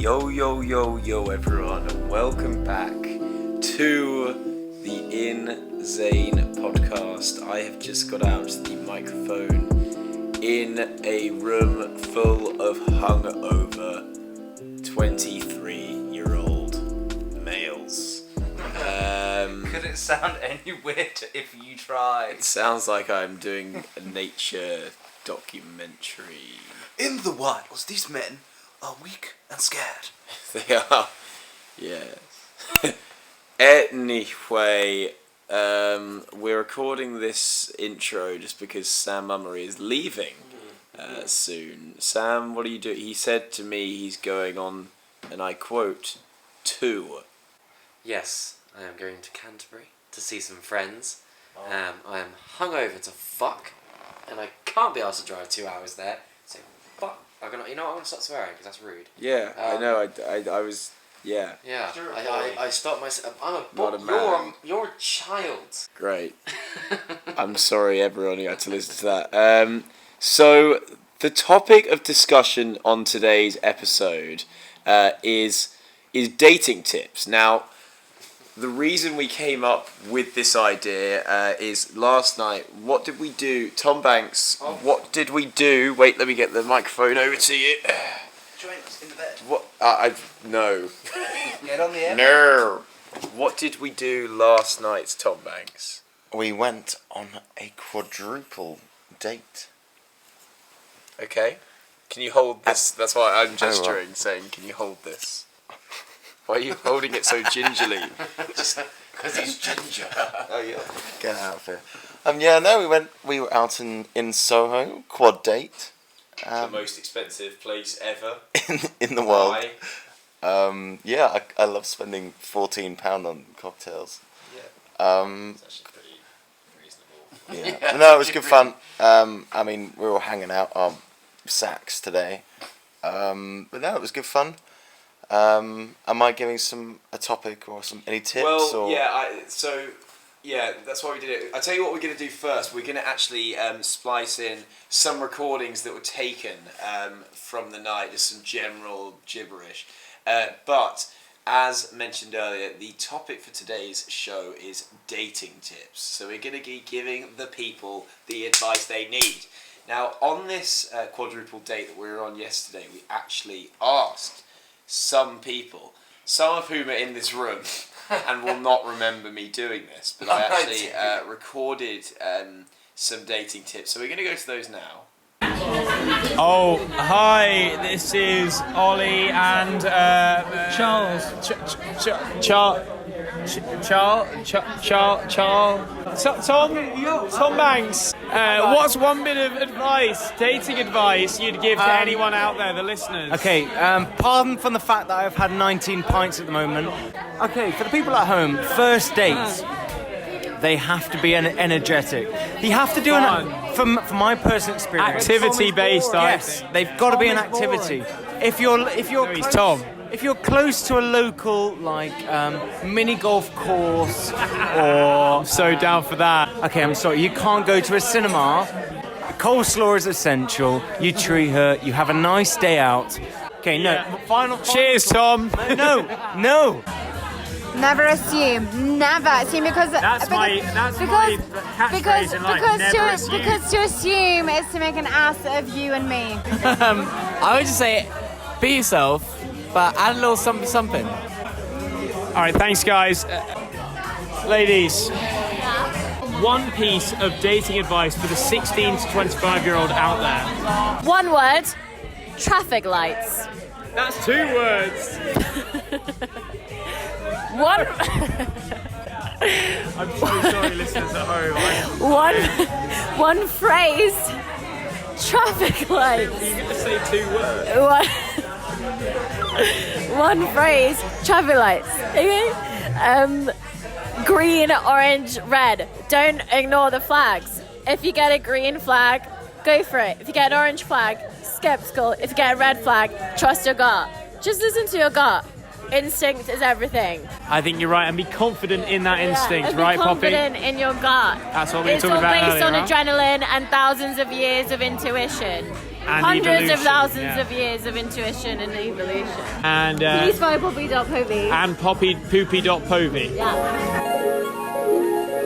Yo, yo, yo, yo, everyone, and welcome back to the Inzane podcast. I have just got out the microphone in a room full of hungover 23-year-old males. Could it sound any weirder if you tried? It sounds like I'm doing a nature documentary. In the wilds, these men are weak and scared. They are, yes. Anyway, we're recording this intro just because Sam Mummery is leaving soon. Sam, what are you doing? He said to me he's going on, and I quote, tour. Yes, I am going to Canterbury to see some friends. I am hungover to fuck, and I can't be asked to drive 2 hours there. So fuck. I'm gonna start swearing because that's rude. Yeah, I know. I was. Yeah. Yeah. I stopped myself. Not a man. You're a child. Great. I'm sorry, everyone who had to listen to that. So the topic of discussion on today's episode is dating tips. Now, the reason we came up with this idea is last night, what did we do? Tom Banks, what did we do? Wait, let me get the microphone over to you. Join us in the bed. What? No. Get on the air. No. What did we do last night, Tom Banks? We went on a quadruple date. Okay. Can you hold this? That's why I'm gesturing, saying, can you hold this? Why are you holding it so gingerly? Just because he's ginger. Oh yeah. Get out of here. We were out in Soho, quad date. The most expensive place ever in the world. Why? I love spending £14 on cocktails. Yeah. It's actually pretty reasonable. Yeah. No, it was good fun. We were all hanging out on sacks today. But no, it was good fun. Am I giving a topic or any tips? Well, or? That's why we did it. I'll tell you what we're going to do first. We're going to actually splice in some recordings that were taken from the night, just some general gibberish. But, as mentioned earlier, the topic for today's show is dating tips. So we're going to be giving the people the advice they need. Now, on this quadruple date that we were on yesterday, we actually asked some people, some of whom are in this room and will not remember me doing this, but I actually recorded some dating tips. So we're going to go to those now. Oh, hi, this is Ollie and Charles. Tom Banks. What's one bit of advice, dating advice, you'd give to anyone out there, the listeners? Okay, pardon from the fact that I've had 19 pints at the moment. Okay, for the people at home, first dates, they have to be energetic. You have to do from my personal experience, activity-based. Yes, they've got to be an activity. If you're close to a local mini golf course or I'm so down for that. Okay, I'm sorry, you can't go to a cinema. Coleslaw is essential. You treat her. You have a nice day out. Okay, final. Cheers, Tom. No. Never assume because to assume is to make an ass of you and me. I would just say, be yourself, but add a little something. All right, thanks, guys. Ladies, one piece of dating advice for the 16 to 25-year-old out there. One word: traffic lights. That's 2 words. One. I'm so sorry, listeners at home. One phrase: traffic lights. You get to say 2 words. One phrase: traffic lights. Okay. Green, orange, red. Don't ignore the flags. If you get a green flag, go for it. If you get an orange flag, skeptical. If you get a red flag, trust your gut. Just listen to your gut. Instinct is everything. I think you're right, and be confident in that instinct, right, Poppy? Be confident in your gut. That's what we were talking about earlier. It's all based on adrenaline and thousands of years of intuition. Hundreds evolution, of thousands yeah. of years of intuition and evolution. And Please follow Poppy.Povey. and poopy.povey. Yeah.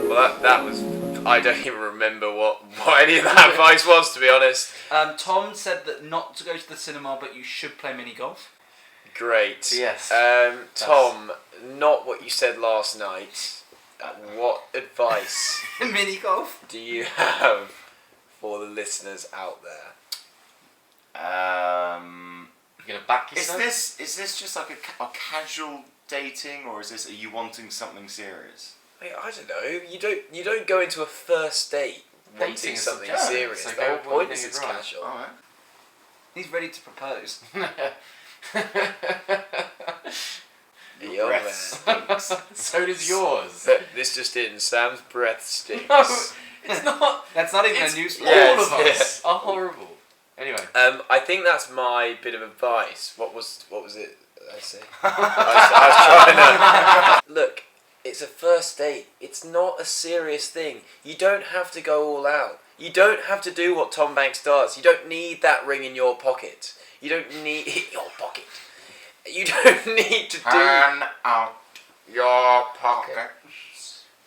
Well, that was. I don't even remember what any of that advice was, to be honest. Tom said that not to go to the cinema, but you should play mini golf. Great. Yes. Tom, not what you said last night. What advice Mini golf? do you have for the listeners out there? You're gonna back Is yourself? this just like a casual dating, or are you wanting something serious? I don't know. You don't go into a first date wanting Dating is something subjective, serious. so The go whole with what point you is think it's is right. casual. Alright. He's ready to propose. Your breath man. So does yours. This just in, Sam's breath stinks. No, it's not. That's not even It's a news all Yeah, of it's- us are horrible. Anyway. I think that's my bit of advice. What was it I say? I was trying to look. It's a first date. It's not a serious thing. You don't have to go all out. You don't have to do what Tom Banks does. You don't need that ring in your pocket. You don't need your pocket. You don't need to do. Turn out your pocket.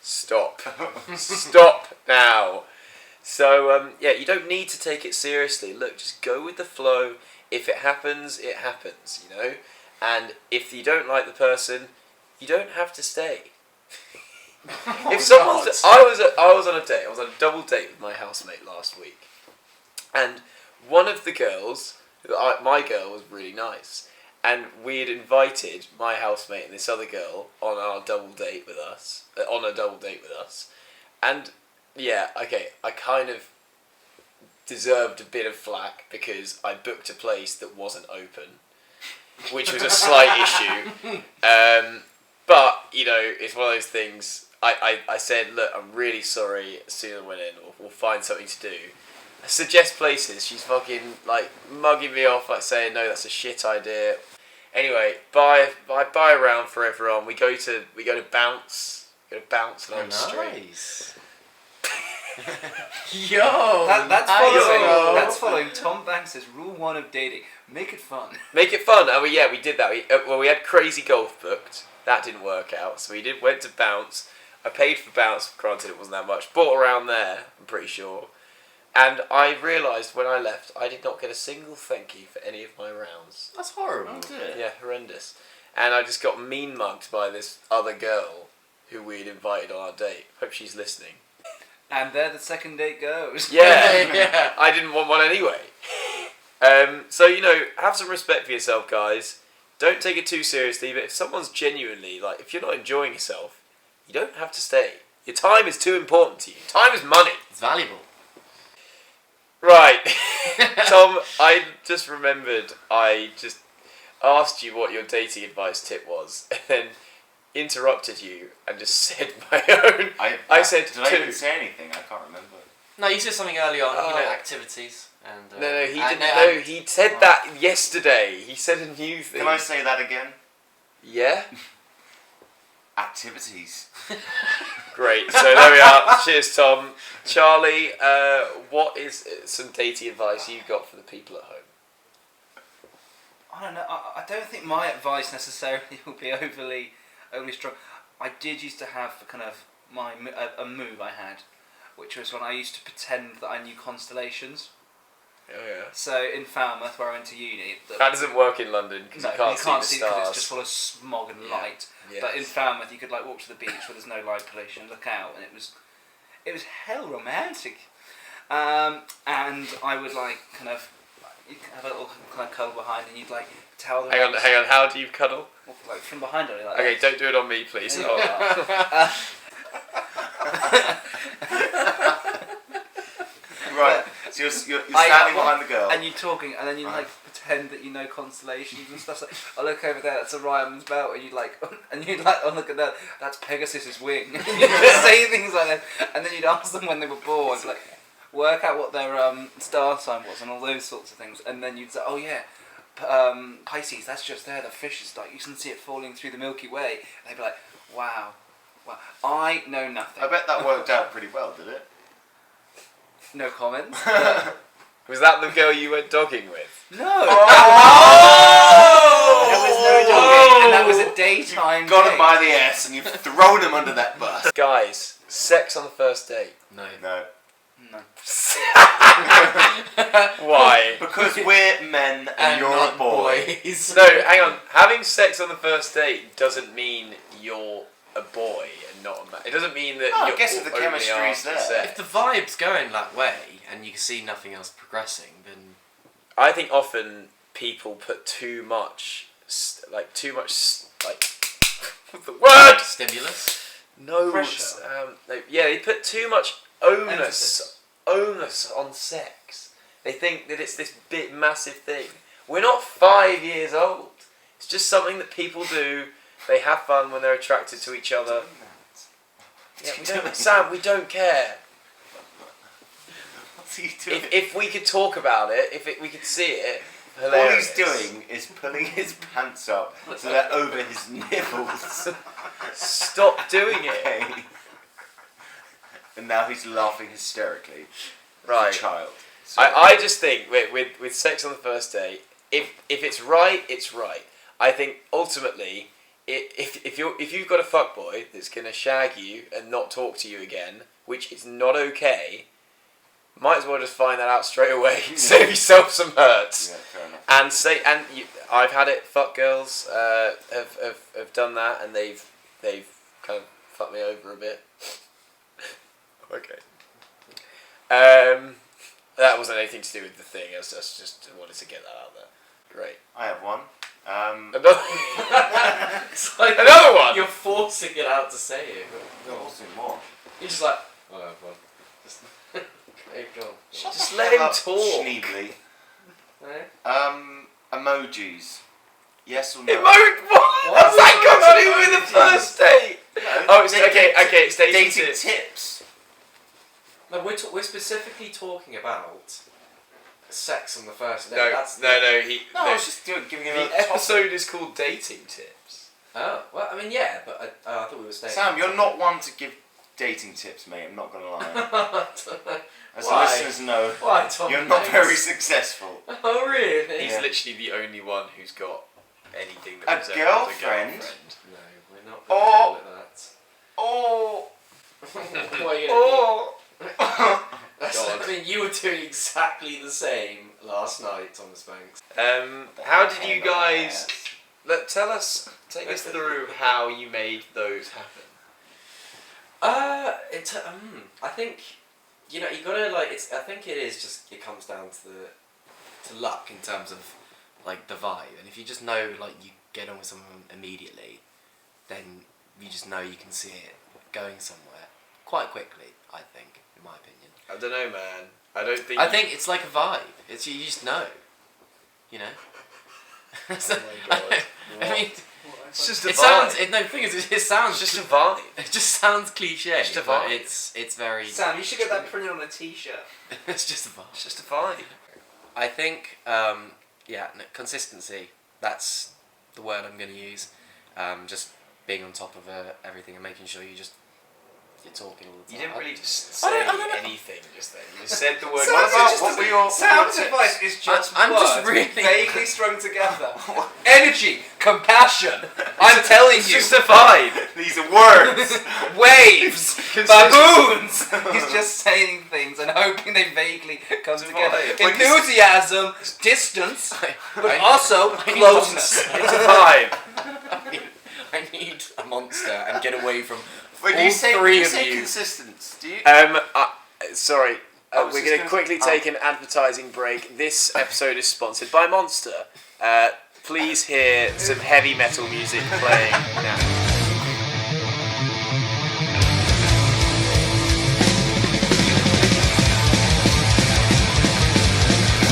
Stop. Stop now. So, you don't need to take it seriously. Look, just go with the flow. If it happens, it happens, you know? And if you don't like the person, you don't have to stay. If someone's... I was on a date. I was on a double date with my housemate last week. And one of the girls, my girl, was really nice. And we had invited my housemate and this other girl on a double date with us. And... yeah, okay, I kind of deserved a bit of flack because I booked a place that wasn't open, which was a slight issue. But, you know, it's one of those things, I said, look, I'm really sorry, as soon as I went in, we'll find something to do. I suggest places, she's fucking, like, mugging me off, like, saying, no, that's a shit idea. Anyway, buy a round for everyone, we go to Bounce, on the street. Nice. Yo. That's following Tom Banks' rule 1 of dating. Make it fun. Make it fun. And we did that. We had Crazy Golf booked. That didn't work out. So we went to Bounce. I paid for Bounce. Granted, it wasn't that much. Bought around there, I'm pretty sure. And I realised when I left, I did not get a single thank you for any of my rounds. That's horrible. Yeah, horrendous. And I just got mean mugged by this other girl who we'd invited on our date. Hope she's listening. And there the second date goes. Yeah, Yeah. I didn't want one anyway. So, you know, have some respect for yourself, guys. Don't take it too seriously, but if someone's genuinely, like, if you're not enjoying yourself, you don't have to stay. Your time is too important to you. Time is money. It's valuable. Right. Tom, I just remembered I just asked you what your dating advice tip was, and then interrupted you and just said my own. I said Did I even say anything? I can't remember. No, you said something early on. activities. And, No, he and- didn't. No, he said that yesterday. He said a new thing. Can I say that again? Yeah. Activities. Great. So there we are. Cheers, Tom. Charlie, what is some dating advice you got for the people at home? I don't know. I don't think my advice necessarily will be overly strong. I did used to have kind of a move I had, which was when I used to pretend that I knew constellations. Oh yeah. So in Falmouth, where I went to uni, That doesn't work in London because you can't see the because stars. it's just full of smog and light. Yes. But in Falmouth, you could like walk to the beach where there's no light pollution, look out, and it was hell romantic. And I would like kind of you have a little kind of cuddle behind, and you'd like tell them. Hang on. How do you cuddle? Like from behind, only like. Okay, don't do it on me, please. Yeah. Oh. Right. So you're standing behind the girl. and you're talking, and then you like pretend that you know constellations and stuff. So I look over there, that's Orion's belt, and you'd like, oh look at that, that's Pegasus's wing. And you'd just say things like that, and then you'd ask them when they were born, like work out what their star sign was and all those sorts of things, and then you'd say, oh yeah. Pisces, that's just there, the fish is like, you can see it falling through the Milky Way. And they'd be like, wow, I know nothing. I bet that worked out pretty well, did it? No comments. Was that the girl you went dogging with? No. There was no dogging, and that was a daytime. Got date. him by the ass and you've thrown him under that bus. Guys, sex on the first date. No. No. Why? Because we're men and you're a boy. boys. No, hang on. Having sex on the first date doesn't mean you're a boy and not a man. It doesn't mean that No, I you're guess if the only chemistry's after there. sex. If the vibe's going that way and you can see nothing else progressing, then I think often people put too much, like what's the word? stimulus. No, Pressure. they put too much onus on sex. They think that it's this big massive thing. We're not 5 years old. It's just something that people do. They have fun when they're attracted to each other. Yeah, we don't, Sam, we don't care. What's he doing? If we could talk about it, we could see it, All hilarious. he's doing is pulling his pants up so they're over his nipples. Stop doing it. Okay. And now he's laughing hysterically. Right. As a child. I just think with sex on the first date, if it's right, it's right. I think ultimately, if you've got a fuckboy that's gonna shag you and not talk to you again, which is not okay, might as well just find that out straight away. Save yourself some hurts. Yeah, fair enough. I've had it. Fuck girls have done that, and they've kind of fucked me over a bit. Okay. That wasn't anything to do with the thing. I just wanted to get that out there. Great. I have one. Another, It's like another one. You're forcing it out to say it. Awesome, what? You're just like, oh, I have one. Just, okay, go on. Just let him talk. Schneebly. Eh? Emojis. Yes or no? What's that got to do with the first date? Oh, it's okay. It's dating tips. tips. No, we're specifically talking about sex on the first date. No, That's no. No, I was just giving him The a topic. episode is called Dating Tips. Oh, well, I mean, yeah, but I thought we were staying. Sam, you're not one to give dating tips, mate. I'm not gonna lie. As the Why? listeners know, Why, Tom? you're not Hanks? very successful. Oh, really? He's Yeah. literally the only one who's got anything A that resembles girlfriend? No, we're not Oh. going to call it that. Oh. What are you gonna That's, I mean, you were doing exactly the same last night, Thomas Banks. How did you guys? Take us through how you made those happen. I think, you gotta I think it is just, it comes down to luck in terms of like the vibe, and if you just know you get on with someone immediately, then you just know you can see it going somewhere quite quickly. I think, in my opinion. I don't know, man. I don't think. I think it's like a vibe. It's you just know, you know. So, Oh my God. I mean, It's just a it vibe. sounds. No, the thing is, it sounds It's just a vibe. It just sounds cliche, Just a but vibe. it's very. Sam, you should get that printed on a T-shirt. It's just a vibe. It's just a vibe. I think, consistency. That's the word I'm going to use. Just being on top of everything and making sure you're talking all the You time. didn't really just say anything just then. You just said the word. What were your Sound tips? advice is just I'm words just really- vaguely strung together. Energy, compassion. I'm telling It's you. just a vibe. These are words. Waves, baboons. He's just saying things and hoping they vaguely come together. vibe. Enthusiasm, distance, but I- also I need closeness. It's a vibe. I need a monster and get away from Wait, all three of you. consistent? Do you? Sorry. I was We're just going to gonna- quickly take an advertising break. This episode is sponsored by Monster. Please hear some heavy metal music playing now.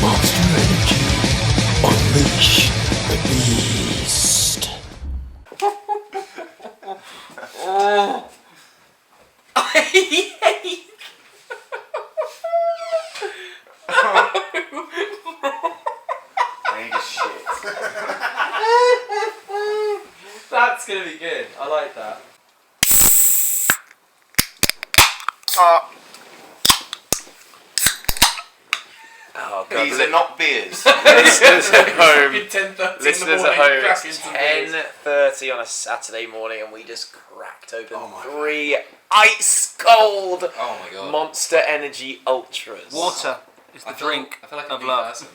Monster Energy. Unleash the beast. I need a shit. That's gonna be good. I like that. Oh God. These are not beers. Listeners at home. Fucking 10:30 Listeners in the at morning, home, cracking it's some beers. 10:30 on a Saturday morning, and we just cracked open Oh my 3 ice cold Oh my god. Monster Energy Ultras. Water is the drink I feel like of a love. person.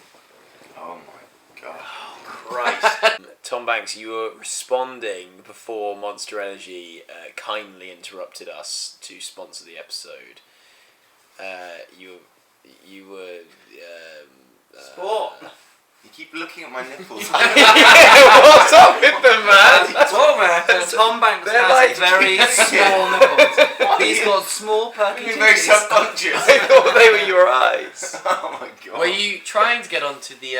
Oh my god. Christ. Tom Banks, you were responding before Monster Energy kindly interrupted us to sponsor the episode. You were. Sport. You keep looking at my nipples. What's up with them, man? Whoa, man. Tom Banks They're has like- very small nipples. He's got small perky You're very titties. subconscious. I thought they were your eyes. Oh my god. Were you trying to get onto the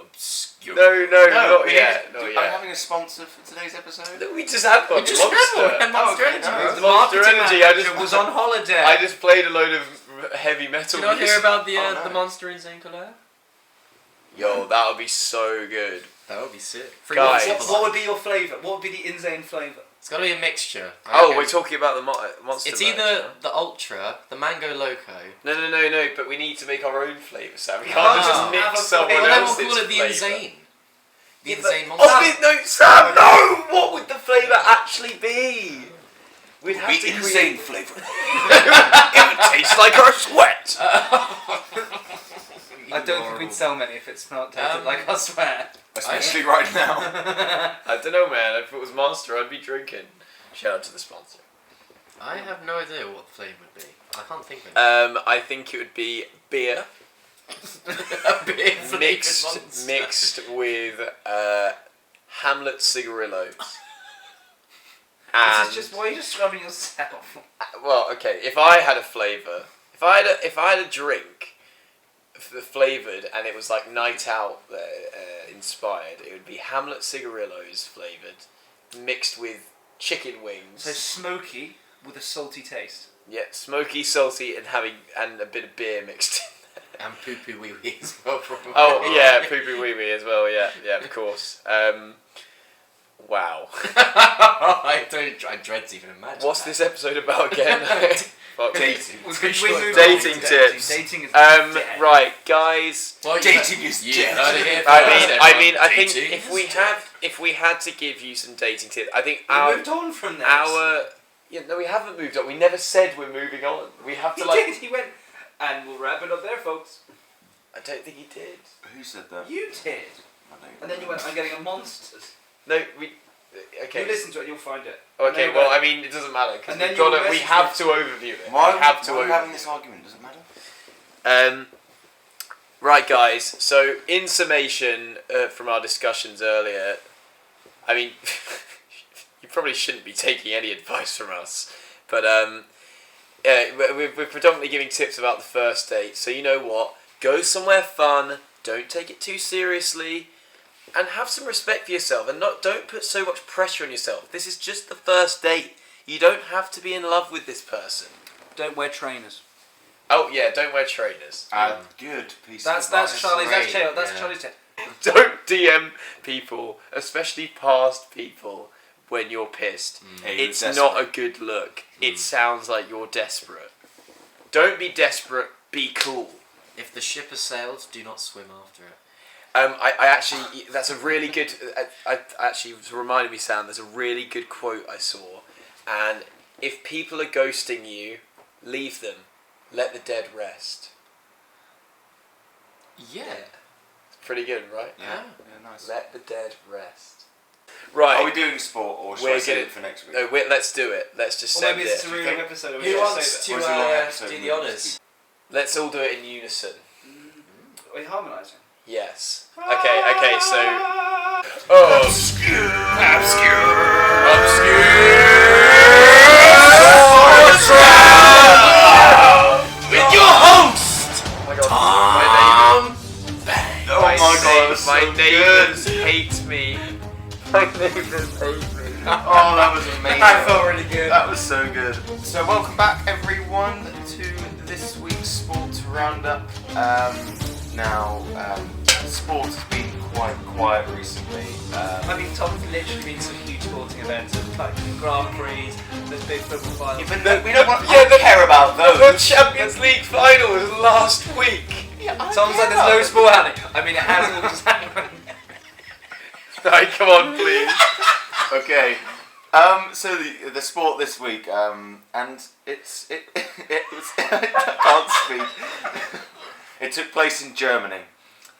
obscure? No, not yet. I'm Not yet. having a sponsor for today's episode. We just had one. We just had one. Monster okay, Energy. no. The Monster Marketing Energy. I manager just was on holiday. I just played a load of heavy metal. Did you not hear music. about the Oh, no. the Monster Inzane collab? Yo, that would be so good. That would be sick. Guys. What would be your flavour? What would be the Inzane flavour? It's got to be a mixture. Oh, we're talking about the monster. It's Mash, either huh? the Ultra, the Mango Loco. No. But we need to make our own flavour, Sam. We can't Ah. just Have a mix someone Well, then we'll else's call it the flavour. Inzane. The Yeah, but- Inzane Monster. No, Sam, no! What would the flavour actually be? We'd have to insane create... flavour. It would taste like our sweat! I don't think we'd sell many if it smelled tasted like I swear. Especially right now. I don't know, man. If it was Monster, I'd be drinking. Shout out to the sponsor. I have no idea what the flavour would be. I can't think of it. I think it would be beer A beer flavoured Monster. mixed with Hamlet cigarillos. This And is just why are you describing yourself? well, okay. If I had a flavour, if I had a drink, flavoured, and it was like night out inspired, it would be Hamlet cigarillos flavoured, mixed with chicken wings. So smoky with a salty taste. Yeah, smoky, salty, and a bit of beer mixed in. And poo poo wee wee as well, probably. Oh yeah, poo poo wee wee as well. Yeah, of course. Wow. I dread to even imagine. What's that. this episode about again? Fuck. Dating. Dating tips. Dating is dead. Right, guys. Well, Dating is dead. heard it here I first, think everyone. if we had to give you some dating tips, I think We moved on from this. we haven't moved on. We never said we're moving on. We have to He did. He went, and we'll wrap it up there, folks. I don't think he did. Who said that? You did. And then you went, I'm getting a monsters. No, we. Okay. You listen to it, you'll find it. Okay. And then Well, you I mean, it doesn't matter because And then we you'll message have me. to overview it. Why we have to are we overview having this argument? Does it matter? Right, guys. So, in summation from our discussions earlier, I mean, you probably shouldn't be taking any advice from us, but we're predominantly giving tips about the first date. So you know what? Go somewhere fun. Don't take it too seriously, and have some respect for yourself. And don't put so much pressure on yourself. This is just the first date. You don't have to be in love with this person. Don't wear trainers. Oh yeah, don't wear trainers. Good piece That's of advice. Charlie's. That's great, That's yeah. Charlie's tip. Don't DM people, especially past people, when you're pissed. Hey, you're It's desperate. not a good look. It sounds like you're desperate. Don't be desperate, be cool. If the ship has sailed, do not swim after it. I actually, that's a really good, I actually, it reminded me, Sam, there's a really good quote I saw. And if people are ghosting you, leave them. Let the dead rest. Yeah. It's pretty good, right? Yeah, nice. Let the dead rest. Right. Are we doing sport or should I save it for next week? No, let's do it. Let's just Or send maybe it's it. a really long episode. and we Who should wants save to Or is it a long episode do and the we honours? Let's all do it in unison. it. Are you harmonising? Yes. Okay, so... Oh. With your host! Oh my god. Oh my god, that's My so neighbours good. hate me. My neighbours hate me. Oh, that was amazing. I felt really good. That was so good. So welcome back everyone to this week's sports roundup. Now, sport has been quite quiet recently. I mean, Tom's literally been to some huge sporting events, like Grand Prix, there's big football finals. we don't want to care about The those. Champions League final was last week. Tom's like, there's no sport happening. I mean, it has all just happened. Right, come on, please. Okay. So the sport this week, and it was I can't speak. It took place in Germany,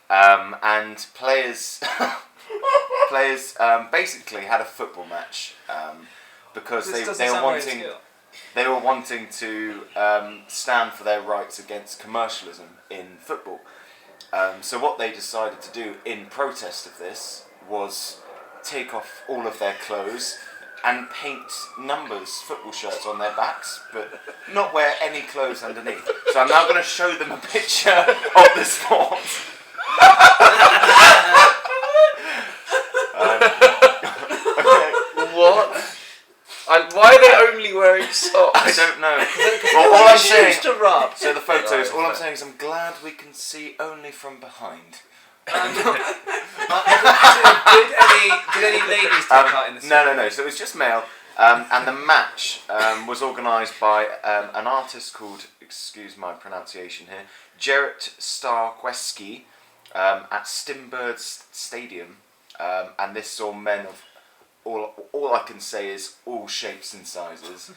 and players basically had a football match because they were wanting to stand for their rights against commercialism in football. So what they decided to do in protest of this was take off all of their clothes and paint numbers, football shirts on their backs, but not wear any clothes underneath. So I'm now going to show them a picture of the sport. What? Why are they only wearing socks? I don't know. Well, all I'm saying, to rub. so the photos, all I'm saying is I'm glad we can see only from behind. Did any ladies take part in the No. So it was just male, and the match was organised by an artist called, excuse my pronunciation here, Gerrit Starkweski at Stimbird Stadium, and this saw men of all I can say is all shapes and sizes.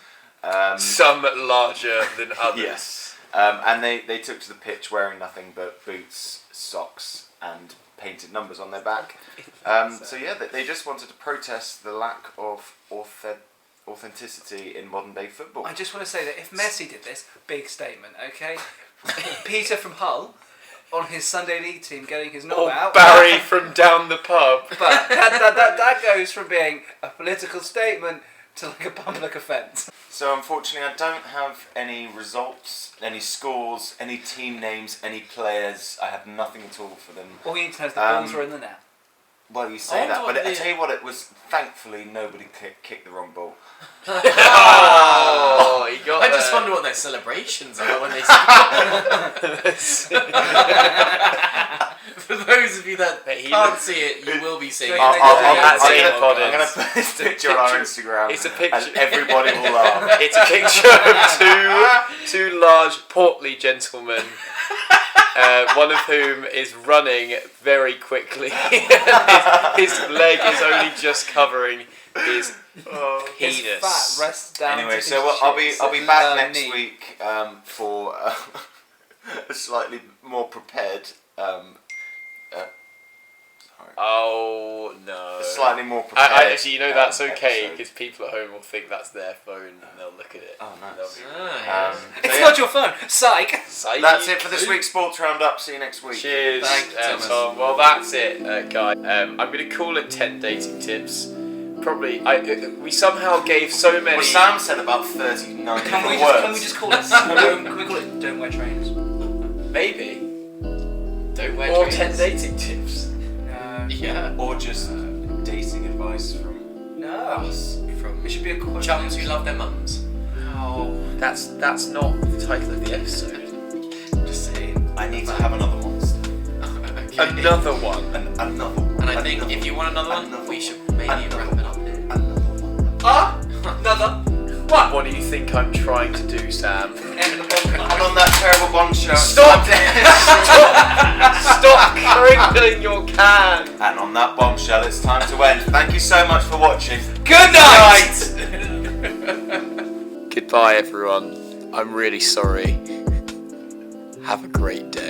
Some larger than others. Yes, and they took to the pitch wearing nothing but boots, socks, and painted numbers on their back. So yeah, they just wanted to protest the lack of authenticity in modern day football. I just want to say that if Messi did this, big statement, okay? Peter from Hull on his Sunday League team getting his knob Or out. Barry from down the pub. But that goes from being a political statement to like a public offence. So unfortunately I don't have any results, any scores, any team names, any players. I have nothing at all for them. All you need to know is the balls were in the net. Well, you say that, but I tell you what, it was thankfully nobody kicked the wrong ball. Oh, he got I there. just wonder what their celebrations are when they For those of you that can't see it, you will be seeing it. I'm going to put this picture on our Instagram. It's a picture. And everybody will laugh. It's a picture of two large, portly gentlemen, one of whom is running very quickly. his leg is only just covering his penis. His fat rests down. Anyway, to so his I'll be cheeks back and next knee. week for a slightly more prepared. Oh no! Slightly more prepared. Actually, you know that's okay because people at home will think that's their phone and they'll look at it. Oh, nice. It's not your phone. Psych. That's it for this week's Sports Roundup. See you next week. Cheers, Thanks, Tom. Well, that's it, guys. I'm going to call it 10 dating tips. Probably, we somehow gave so many. Well, Sam said about 39 Can we words. just call it? Can we call it? Don't wear trains. Maybe. Don't wear Or trainers. 10 dating tips. No. Yeah. Or just dating advice from No. us. From It should be a question. chums who love their mums. No, that's not the title of the episode. Just saying. I need to have another monster. Okay. Another one. Another one. And I think if you want another one, we should maybe wrap it up here. Another. What do you think I'm trying to do, Sam? End of the podcast. And on that terrible bombshell. Stop! Stop crinkling your can! And on that bombshell, it's time to end. Thank you so much for watching. Good night. Goodbye, everyone. I'm really sorry. Have a great day.